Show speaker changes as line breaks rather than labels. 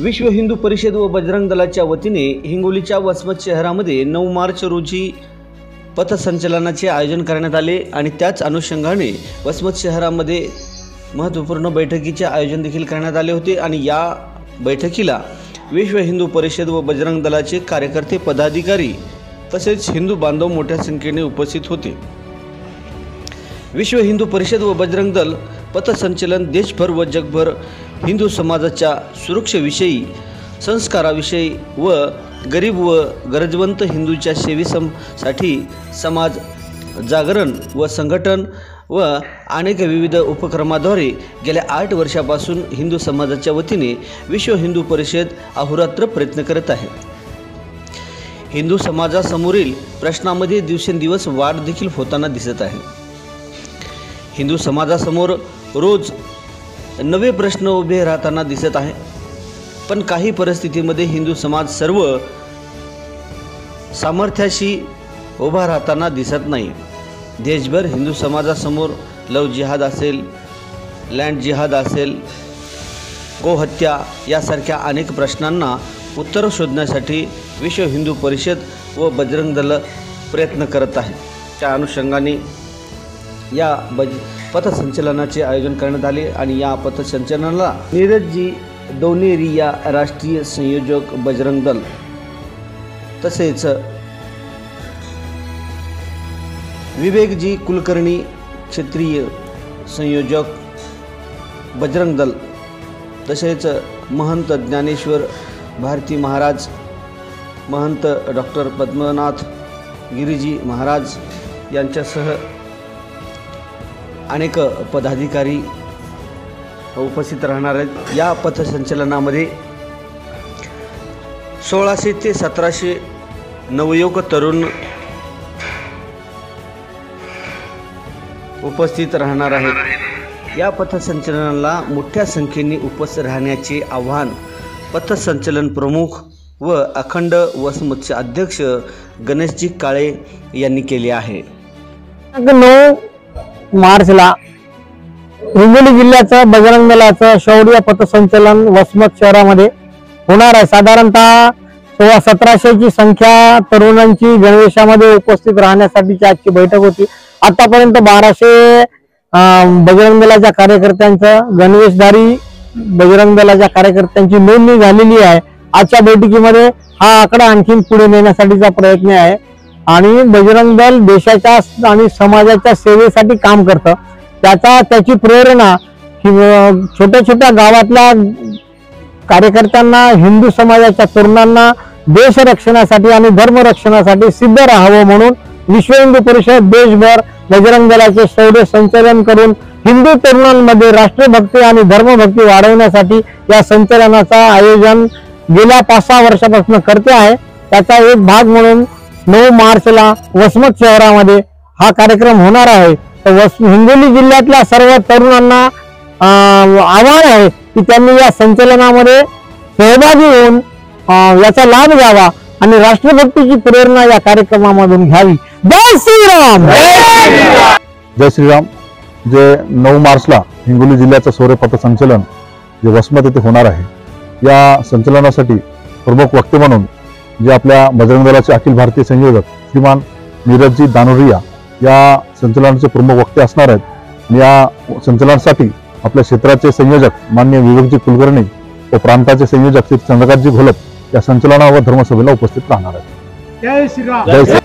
विश्व हिंदू परिषद व बजरंग दलाच्या वतीने हिंगोलीच्या वसमत शहरामध्ये 9 मार्च रोजी पथसंचलनाचे आयोजन करण्यात आले आणि त्याच अनुषंगाने वसमत शहरामध्ये महत्त्वपूर्ण बैठकीचे आयोजन देखील करण्यात आले होते आणि या बैठकीला विश्व हिंदू परिषद व बजरंग दलाचे कार्यकर्ते पदाधिकारी तसेच हिंदू बांधव मोठ्या संख्येने उपस्थित होते। विश्व हिंदू परिषद व बजरंग दल पथसंचलन देशभर व जगभर हिंदू समाजाच्या सुरक्षेविषयी, संस्काराविषयी व गरीब व गरजवंत हिंदूच्या सेवेसाठी समाज जागरण व संघटन व अनेक विविध उपक्रमाद्वारे गेल्या 8 वर्षापासून हिंदू समाजाच्या वतीने विश्व हिंदू परिषद अहोरात्र प्रयत्न करत आहे। हिंदू समाजासमोरील प्रश्नांमध्ये दिवसेंदिवस वाढ देखील होताना दिसत आहे। हिंदू समाजासमोर रोज नवे प्रश्न उभे राहताना दिसत आहे, पण काही परिस्थितीमध्ये हिंदू समाज सर्व सामर्थ्याशी उभा राहताना दिसत नाही। देशभर हिंदू समाजासमोर लव जिहाद असेल, लँड जिहाद असेल, गोहत्या यासारख्या अनेक प्रश्नांना उत्तर शोधण्यासाठी विश्व हिंदू परिषद व बजरंग दल प्रयत्न करत आहे। त्या अनुषंगाने या पथसंचलनाचे आयोजन करण्यात आले आणि या पथसंचलनाला नीरजजी डोनेरी या राष्ट्रीय संयोजक बजरंग दल तसेच विवेकजी कुलकर्णी क्षेत्रीय संयोजक बजरंग दल तसेच महंत ज्ञानेश्वर भारती महाराज, महंत डॉक्टर पद्मनाथ गिरीजी महाराज यांच्यासह अनेक पदाधिकारी उपस्थित राहणार आहेत। या पथसंचलनामध्ये 1600 ते 1700 नवयुवक तरुण उपस्थित राहणार आहेत। या पथसंचलनाला मोठ्या संख्येने उपस्थित राहण्याचे आवाहन पथसंचलन प्रमुख व अखंड वसमतचे अध्यक्ष गणेशजी काळे यांनी केले आहे।
9 मार्चला हिंगोली जिल्ह्याचं बजरंग दलाचं शौर्य पथसंचलन वसमत शहरामध्ये होणार आहे। साधारणतः 1700 ची संख्या तरुणांची गणवेशामध्ये उपस्थित राहण्यासाठीची आजची बैठक होती। आतापर्यंत 1200 बजरंग दलाच्या कार्यकर्त्यांचं गणवेशधारी बजरंग दलाच्या कार्यकर्त्यांची नोंदणी झालेली आहे। आजच्या बैठकीमध्ये हा आकडा आणखी पुढे नेण्यासाठीचा प्रयत्न आहे आणि बजरंग दल देशाच्या आणि समाजाच्या सेवेसाठी काम करतं। त्याची प्रेरणा छोट्या छोट्या गावातल्या कार्यकर्त्यांना, हिंदू समाजाच्या तरुणांना देश रक्षणासाठी आणि धर्म रक्षणासाठी सिद्ध राहावं म्हणून विश्व हिंदू परिषद देशभर बजरंग दलाचे शौर्य संचलन करून हिंदू तरुणांमध्ये राष्ट्रभक्ती आणि धर्मभक्ती वाढवण्यासाठी या संचलनाचा आयोजन गेल्या 5-6 वर्षापासून करते आहे। त्याचा एक भाग म्हणून 9 मार्चला वसमत शहरामध्ये हा कार्यक्रम होणार आहे। तर हिंगोली जिल्ह्यातल्या सर्व तरुणांना आवाहन आहे की त्यांनी या संचलनामध्ये सहभागी होऊन याचा लाभ घ्यावा आणि राष्ट्रभक्तीची प्रेरणा या कार्यक्रमामधून घ्यावी। जय श्रीराम।
जय श्रीराम। जे 9 मार्चला हिंगोली जिल्ह्याचं शौर्य पथसंचलन जे वसमत येथे होणार आहे, या संचलनासाठी प्रमुख वक्ते म्हणून जे आपल्या बजरंग दलाचे अखिल भारतीय संयोजक श्रीमान नीरजजी दानोरिया या संचलनाचे प्रमुख वक्ते असणार आहेत। या संचलनासाठी आपल्या क्षेत्राचे संयोजक माननीय विवेकजी कुलकर्णी व प्रांताचे संयोजक श्री चंद्रकांतजी घोलप या संचलना व धर्मसभेला उपस्थित राहणार आहेत।
जय श्रीराम।